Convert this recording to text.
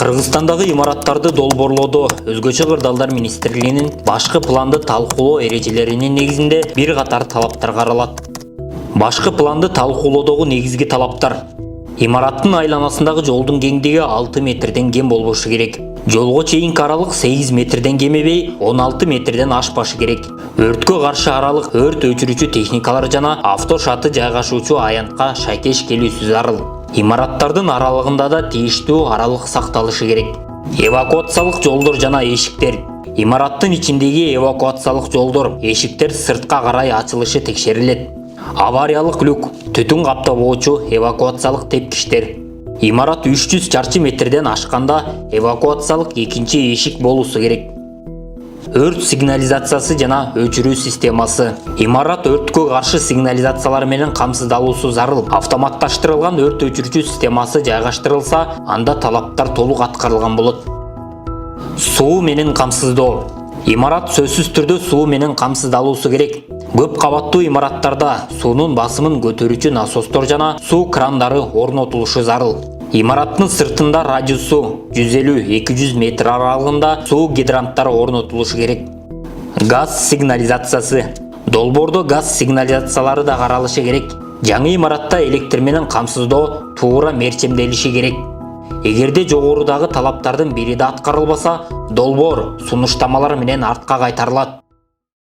Кыргызстандагы имараттарды долбоорлоодо Өзгөчө кырдаалдар министрлигинин башкы планды талкуулоо эрежелеринин негизинде бир катар талаптар каралат. Башкы планды талкуулоодогу негизги талаптар: имараттын айланасындагы жолдун кеңдиги 6 метрден кем болбошу керек. Жолго чейинки аралык 8 метрден кемебей 16 метрден ашпашы керек. Өрткө каршы аралык өрт өчүрүүчү техникалар жана автошаты жайгашуучу аянтка шайкеш келүүсү зарыл. Имараттардын аралыгында да тийиштүү аралык сакталышы керек. Эвакуациялык жолдор жана эшиктер. Имараттын ичиндеги эвакуациялык жолдор, эшиктер сыртка карай ачылышы текшерилет. Авариялык люк, түтүн каптабоочу эвакуациялык тепкичтер. Имарат 300 чарчы метрден ашканда эвакуациялык экинчи эшик болуусу керек. Өрт сигнализациясы жана өчүрүү системасы. Имарат өрткө каршы сигнализациялар менен камсыздалуусу зарыл. Автоматташтырылган өрт өчүрүүчү системасы жайгаштырылса, анда талаптар толук аткарылган болот. Суу менен камсыздоо. Имарат сөзсүз түрдө суу менен камсыздалуусу керек. Көп кабаттуу имараттарда суунун басымын көтөрүүчү насостор жана суу крандары орнотулушу зарыл. Имараттын сыртында радиусу 150-200 метр аралыгында суу гидранттары орнотулушу керек. Газ сигнализациясы. Долбоордо газ сигнализациялары да каралышы керек. Жаңы имаратта электр менен камсыздоо туура мерчемделиши керек. Эгерде жогорудагы талаптардын бири да аткарылбаса, долбоор сунуштамалар менен артка кайтарылат.